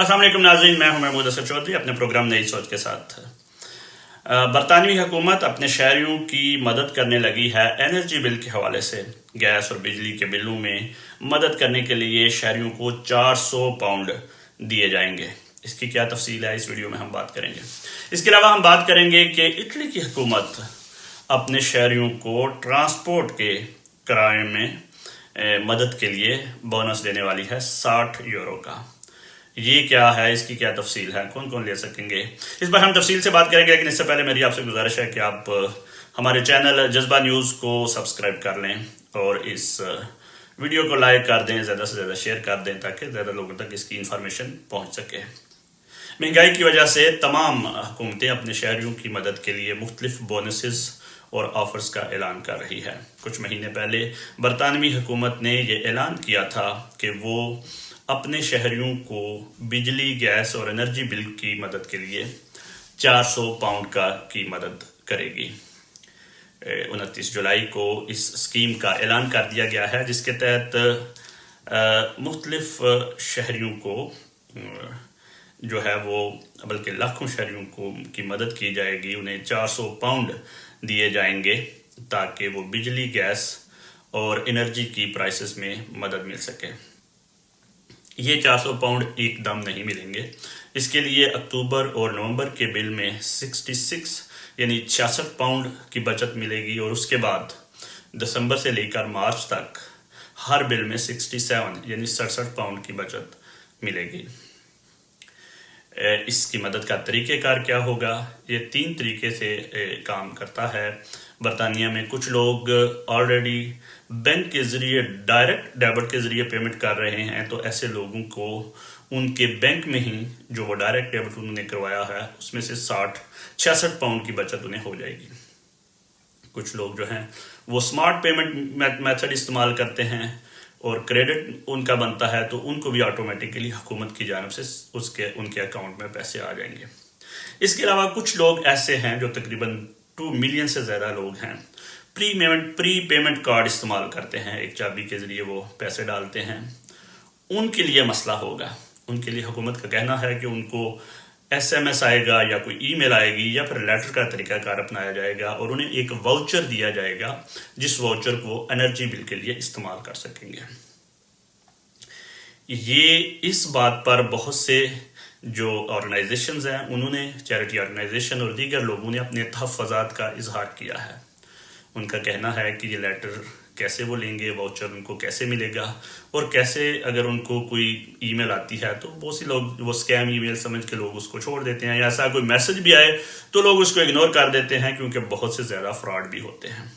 अस्सलाम वालेकुम नाज़रीन, मैं हूं महमूद असद चौधरी अपने प्रोग्राम नई सोच के साथ। बरतानवी हुकूमत अपने शहरियों की मदद करने लगी है एनर्जी बिल के हवाले से। गैस और बिजली के बिलों में मदद करने के लिए शहरियों को 400 पाउंड दिए जाएंगे। इसकी क्या तफसील है, इस वीडियो में हम बात करेंगे। इसके अलावा हम बात करेंगे कि इटली की हुकूमत अपने शहरियों को ट्रांसपोर्ट के किराए में मदद के लिए बोनस देने वाली है 60 यूरो का। ये क्या है, इसकी क्या तफसील है, कौन कौन ले सकेंगे, इस पर हम तफसील से बात करेंगे। लेकिन इससे पहले मेरी आपसे गुजारिश है कि आप हमारे चैनल जज्बा न्यूज़ को सब्सक्राइब कर लें और इस वीडियो को लाइक कर दें, ज़्यादा से ज़्यादा शेयर कर दें ताकि ज़्यादा लोगों तक इसकी इन्फॉर्मेशन पहुँच सके। महंगाई की वजह से तमाम हुकूमतें अपने शहरियों की मदद के लिए मुख्तलिफ बोनसेस और ऑफर्स का ऐलान कर रही है। कुछ महीने पहले बरतानवी हुकूमत ने यह ऐलान किया था कि वो अपने शहरियों को बिजली, गैस और एनर्जी बिल की मदद के लिए 400 पाउंड की मदद करेगी। 29 जुलाई को इस स्कीम का ऐलान कर दिया गया है, जिसके तहत मुख्तलिफ शहरियों को जो है वो, बल्कि लाखों शहरियों को की मदद की जाएगी। उन्हें 400 पाउंड दिए जाएंगे ताकि वो बिजली, गैस और एनर्जी की प्राइसेस में मदद मिल सके। ये 400 पाउंड एकदम नहीं मिलेंगे। इसके लिए अक्टूबर और नवंबर के बिल में 66 यानी 66 पाउंड की बचत मिलेगी और उसके बाद दिसंबर से लेकर मार्च तक हर बिल में 67 यानी 67 पाउंड की बचत मिलेगी। इसकी मदद का तरीक़ेकार क्या होगा? ये 3 तरीके से काम करता है। बरतानिया में कुछ लोग ऑलरेडी बैंक के ज़रिए, डायरेक्ट डेबिट के ज़रिए पेमेंट कर रहे हैं, तो ऐसे लोगों को उनके बैंक में ही जो वो डायरेक्ट डेबिट उन्होंने करवाया है उसमें से 66 पाउंड की बचत उन्हें हो जाएगी। कुछ लोग जो हैं वो स्मार्ट पेमेंट मेथड इस्तेमाल करते हैं और क्रेडिट उनका बनता है, तो उनको भी ऑटोमेटिकली हुकूमत की जानब से उनके अकाउंट में पैसे आ जाएंगे। इसके अलावा कुछ लोग ऐसे हैं जो तकरीबन 2 मिलियन से ज़्यादा लोग हैं, प्री पेमेंट कार्ड इस्तेमाल करते हैं, एक चाबी के ज़रिए वो पैसे डालते हैं। उनके लिए मसला होगा। उनके लिए हुकूमत का कहना है कि उनको SMS आएगा या कोई ईमेल आएगी या फिर लेटर का तरीकाकार अपनाया जाएगा और उन्हें एक वाउचर दिया जाएगा, जिस वाउचर को एनर्जी बिल के लिए इस्तेमाल कर सकेंगे। ये इस बात पर बहुत से जो ऑर्गेनाइजेशंस हैं, उन्होंने, चैरिटी ऑर्गेनाइजेशन और दीगर लोगों ने अपने तहफ़्फ़ुज़ात का इजहार किया है। उनका कहना है कि ये लेटर कैसे वो लेंगे, वाउचर उनको कैसे मिलेगा और कैसे, अगर उनको कोई ईमेल आती है तो बहुत सी लोग वो स्कैम ईमेल समझ के लोग उसको छोड़ देते हैं, या ऐसा कोई मैसेज भी आए तो लोग उसको इग्नोर कर देते हैं, क्योंकि बहुत से ज़्यादा फ्रॉड भी होते हैं।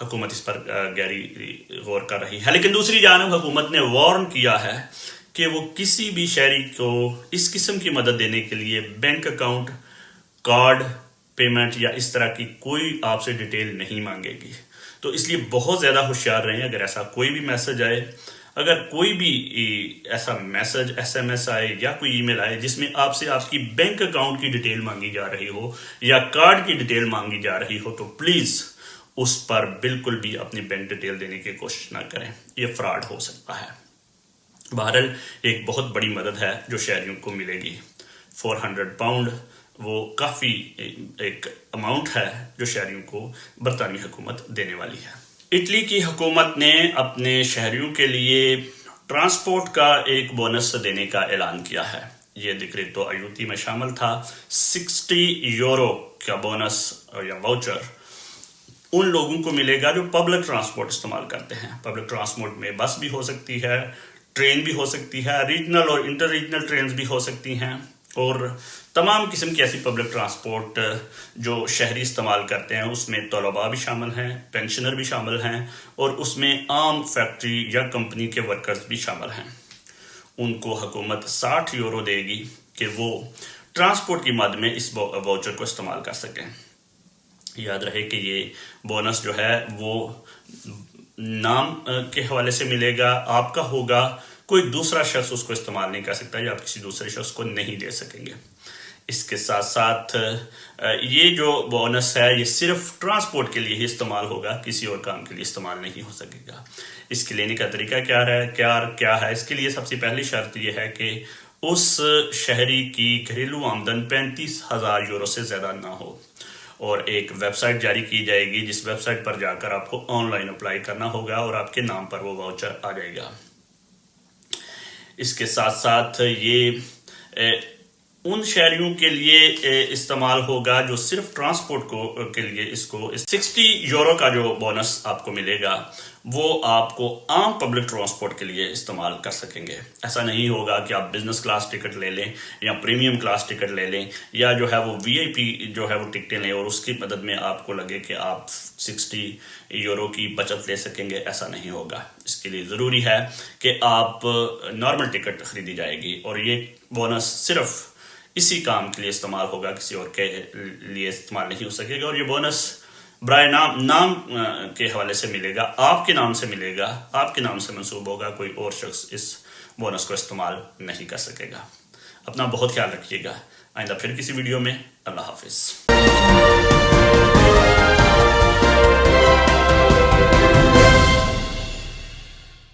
हुकूमत इस पर गहरी गौर कर रही है। लेकिन दूसरी जानब हुकूमत ने वार्न किया है कि वो किसी भी शहरी को इस किस्म की मदद देने के लिए बैंक अकाउंट, कार्ड पेमेंट या इस तरह की कोई आपसे डिटेल नहीं मांगेगी। तो इसलिए बहुत ज़्यादा होशियार रहें। अगर ऐसा कोई भी मैसेज आए, अगर कोई भी ऐसा मैसेज, SMS आए या कोई ईमेल आए जिसमें आपसे आपकी बैंक अकाउंट की डिटेल मांगी जा रही हो या कार्ड की डिटेल मांगी जा रही हो, तो प्लीज़ उस पर बिल्कुल भी अपनी बैंक डिटेल देने की कोशिश ना करें। ये फ्रॉड हो सकता है। बहरहाल एक बहुत बड़ी मदद है जो शहरियों को मिलेगी। 400 पाउंड वो काफ़ी एक अमाउंट है जो शहरियों को बरतानवी हुकूमत देने वाली है। इटली की हुकूमत ने अपने शहरियों के लिए ट्रांसपोर्ट का एक बोनस देने का ऐलान किया है। ये डिक्रेटो आयुति में शामिल था। 60 यूरो का बोनस या वाउचर उन लोगों को मिलेगा जो पब्लिक ट्रांसपोर्ट इस्तेमाल करते हैं। पब्लिक ट्रांसपोर्ट में बस भी हो सकती है, ट्रेन भी हो सकती है, रीजनल और इंटर रीजनल ट्रेन भी हो सकती हैं, और तमाम किस्म की ऐसी पब्लिक ट्रांसपोर्ट जो शहरी इस्तेमाल करते हैं उसमें तलबा भी शामिल हैं, पेंशनर भी शामिल हैं और उसमें आम फैक्ट्री या कंपनी के वर्कर्स भी शामिल हैं। उनको हुकूमत 60 यूरो देगी कि वो ट्रांसपोर्ट की मद में इस वाउचर को इस्तेमाल कर सकें। याद रहे कि ये बोनस जो है वो नाम के हवाले से मिलेगा, आपका होगा, कोई दूसरा शख्स उसको इस्तेमाल नहीं कर सकता या आप किसी दूसरे शख्स को नहीं दे सकेंगे। इसके साथ साथ ये जो बोनस है ये सिर्फ ट्रांसपोर्ट के लिए ही इस्तेमाल होगा, किसी और काम के लिए इस्तेमाल नहीं हो सकेगा। इसके लेने का तरीका क्या है? इसके लिए सबसे पहली शर्त ये है कि اس شہری کی گھریلو آمدن 35,000 یورو سے زیادہ نہ ہو، اور ایک ویب سائٹ جاری کی جائے گی جس ویب سائٹ پر جا کر آپ کو آن لائن اپلائی کرنا ہوگا اور آپ کے نام پر وہ واؤچر آ جائے گا۔ اس کے ساتھ ساتھ یہ ان شہریوں کے لیے استعمال ہوگا جو صرف ٹرانسپورٹ کے لیے اس کو 60 یورو کا جو بونس آپ کو ملے گا وہ آپ کو عام پبلک ٹرانسپورٹ کے لیے استعمال کر سکیں گے۔ ایسا نہیں ہوگا کہ آپ بزنس کلاس ٹکٹ لے لیں یا پریمیم کلاس ٹکٹ لے لیں یا جو ہے وہ VIP جو ہے وہ ٹکٹیں لیں اور اس کی مدد میں آپ کو لگے کہ آپ 60 یورو کی بچت لے سکیں گے۔ ایسا نہیں ہوگا۔ اس کے لیے ضروری ہے کہ آپ نارمل ٹکٹ خریدی جائے گی، اور یہ بونس صرف اسی کام کے لیے استعمال ہوگا، کسی اور کے لیے استعمال نہیں ہو سکے گا، اور یہ بونس برائے نام کے حوالے سے ملے گا، آپ کے نام سے ملے گا، آپ کے نام سے منسوب ہوگا، کوئی اور شخص اس بونس کو استعمال نہیں کر سکے گا۔ اپنا بہت خیال رکھیے گا۔ آئندہ پھر کسی ویڈیو میں۔ اللہ حافظ۔